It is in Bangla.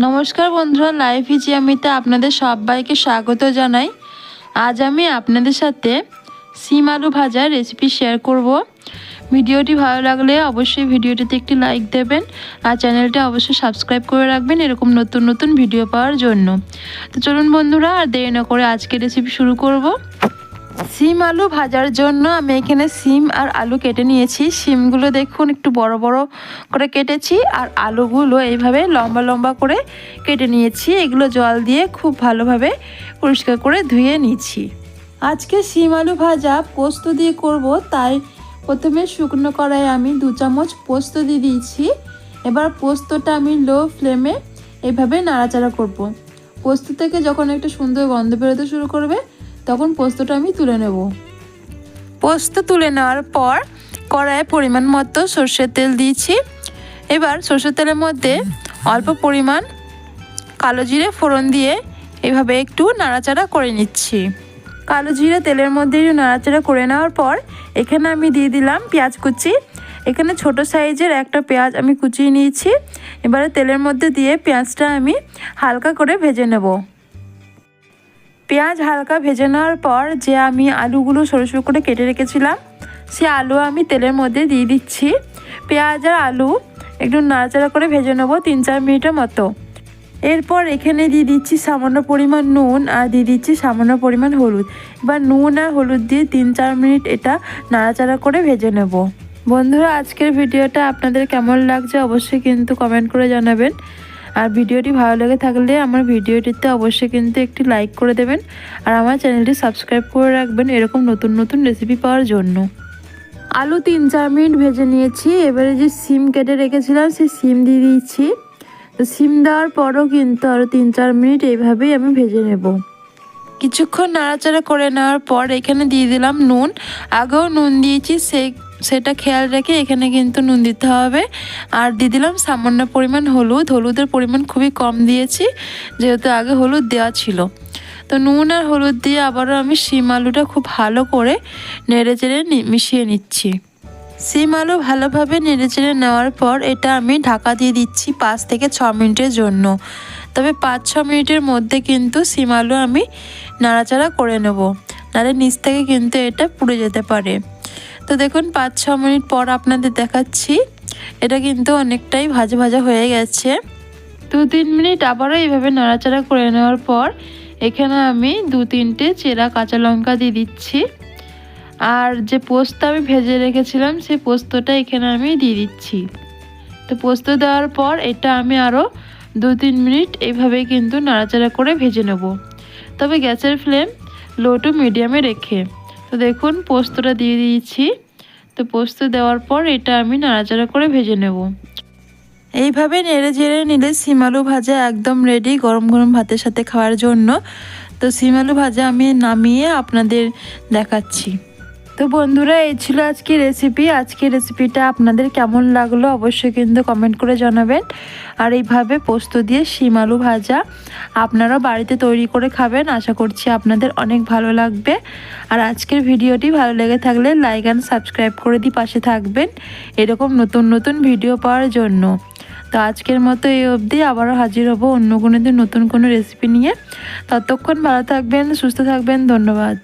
নমস্কার বন্ধুরা, লাইভ ভিজিয়ামিতে আপনাদের সবাইকে স্বাগত জানাই। আজ আমি আপনাদের সাথে সিম আলু ভাজার রেসিপি শেয়ার করব। ভিডিওটি ভালো লাগলে অবশ্যই ভিডিওটিতে একটি লাইক দেবেন আর চ্যানেলটা অবশ্যই সাবস্ক্রাইব করে রাখবেন এরকম নতুন নতুন ভিডিও পাওয়ার জন্য। তো চলুন বন্ধুরা, আর দেরি না করে আজকে রেসিপি শুরু করব। সিম আলু ভাজার জন্য আমি এখানে সিম আর আলু কেটে নিয়েছি। সিমগুলো দেখুন একটু বড় বড় করে কেটেছি, আর আলুগুলো এইভাবে লম্বা লম্বা করে কেটে নিয়েছি। এগুলো জল দিয়ে খুব ভালোভাবে পরিষ্কার করে ধুয়ে নিয়েছি। আজকে সিম আলু ভাজা পোস্ত দিয়ে করব, তাই প্রথমে শুকনো কড়াইয়ে আমি 2 চামচ পোস্ত দিয়ে দিয়েছি। এবার পোস্তটা আমি লো ফ্লেমে এইভাবে নাড়াচাড়া করব। পোস্ত থেকে যখন একটা সুন্দর গন্ধ বেরোতে শুরু করবে তখন পোস্তটা আমি তুলে নেব। পোস্ত তুলে নেওয়ার পর কড়াইয়ে পরিমাণ মতো সরষের তেল দিয়েছি। এবার সরষের তেলের মধ্যে অল্প পরিমাণ কালো জিরে ফোড়ন দিয়ে এভাবে একটু নাড়াচাড়া করে নিচ্ছি। কালো জিরে তেলের মধ্যে একটু নাড়াচাড়া করে নেওয়ার পর এখানে আমি দিয়ে দিলাম পেঁয়াজ কুচি। এখানে ছোট সাইজের একটা পেঁয়াজ আমি কুচিয়ে নিয়েছি। এবারে তেলের মধ্যে দিয়ে পেঁয়াজটা আমি হালকা করে ভেজে নেব। পেঁয়াজ হালকা ভেজে নেওয়ার পর যে আমি আলুগুলো সরু সরু করে কেটে রেখেছিলাম সে আলু আমি তেলের মধ্যে দিয়ে দিচ্ছি। পেঁয়াজ আর আলু একটু নাড়াচাড়া করে ভেজে নেব 3-4 মিনিটের মতো। এরপর এখানে দিয়ে দিচ্ছি সামান্য পরিমাণ নুন আর দিয়ে দিচ্ছি সামান্য পরিমাণ হলুদ। এবার নুন আর হলুদ দিয়ে 3-4 মিনিট এটা নাড়াচাড়া করে ভেজে নেব। বন্ধুরা, আজকের ভিডিওটা আপনাদের কেমন লাগছে অবশ্যই কিন্তু কমেন্ট করে জানাবেন। আর ভিডিওটি ভালো লেগে থাকলে আমার ভিডিওটিতে অবশ্যই কিন্তু একটি লাইক করে দেবেন আর আমার চ্যানেলটি সাবস্ক্রাইব করে রাখবেন এরকম নতুন নতুন রেসিপি পাওয়ার জন্য। আলু 3-4 মিনিট ভেজে নিয়েছি। এবারে যে সিম কেটে রেখেছিলাম সেই সিম দিয়ে দিয়েছি। তো সিম দেওয়ার পরও কিন্তু আরও 3-4 মিনিট এইভাবেই আমি ভেজে নেব। কিছুক্ষণ নাড়াচাড়া করে নেওয়ার পর এখানে দিয়ে দিলাম নুন। আগেও নুন দিয়েছি, সেটা খেয়াল রেখে এখানে কিন্তু নুন দিতে হবে। আর দিয়ে দিলাম সামান্য পরিমাণ হলুদ। হলুদের পরিমাণ খুবই কম দিয়েছি যেহেতু আগে হলুদ দেওয়া ছিল। তো নুন আর হলুদ দিয়ে আবারও আমি সিম আলুটা খুব ভালো করে নেড়ে চেড়ে মিশিয়ে নিচ্ছি। সিম আলু ভালোভাবে নেড়ে চেড়ে নেওয়ার পর এটা আমি ঢাকা দিয়ে দিচ্ছি 5 থেকে 6 মিনিটের জন্য। তবে 5-6 মিনিটের মধ্যে কিন্তু সিম আলু আমি নাড়াচাড়া করে নেব, নাহলে নিচ থেকে কিন্তু এটা পুড়ে যেতে পারে। তো দেখুন 5-6 মিনিট পর আপনাদের দেখাচ্ছি এটা কিন্তু অনেকটাই ভাজা ভাজা হয়ে গেছে। 2-3 মিনিট আবারও এইভাবে নাড়াচাড়া করে নেওয়ার পর এখানে আমি 2-3টে চেরা কাঁচা লঙ্কা দিয়ে দিচ্ছি। আর যে পোস্ত আমি ভেজে রেখেছিলাম সেই পোস্তটা এখানে আমি দিয়ে দিচ্ছি। তো পোস্ত দেওয়ার পর এটা আমি আরও 2-3 মিনিট এইভাবেই কিন্তু নাড়াচাড়া করে ভেজে নেব, তবে গ্যাসের ফ্লেম লো টু মিডিয়ামে রেখে। তো দেখুন পোস্তটা দিয়ে দিয়েছি। তো পোস্ত দেওয়ার পর এটা আমি নাড়াচাড়া করে ভেজে নেব। এইভাবে নেড়ে চেড়ে নিলে সিম আলু ভাজা একদম রেডি গরম গরম ভাতের সাথে খাওয়ার জন্য। তো সিম আলু ভাজা আমি নামিয়ে আপনাদের দেখাচ্ছি। তো বন্ধুরা, এই ছিল আজকের রেসিপি। আজকের রেসিপিটা আপনাদের কেমন লাগলো অবশ্যই কিন্তু কমেন্ট করে জানাবেন। আর এইভাবে পোস্ত দিয়ে শিম আলু ভাজা আপনারাও বাড়িতে তৈরি করে খাবেন, আশা করছি আপনাদের অনেক ভালো লাগবে। আর আজকের ভিডিওটি ভালো লেগে থাকলে লাইক অ্যান্ড সাবস্ক্রাইব করে দিয়ে পাশে থাকবেন এরকম নতুন নতুন ভিডিও পাওয়ার জন্য। তো আজকের মতো এই অবধি, আবারও হাজির হব অন্য কোনো দিন নতুন কোনো রেসিপি নিয়ে। ততক্ষণ ভালো থাকবেন, সুস্থ থাকবেন, ধন্যবাদ।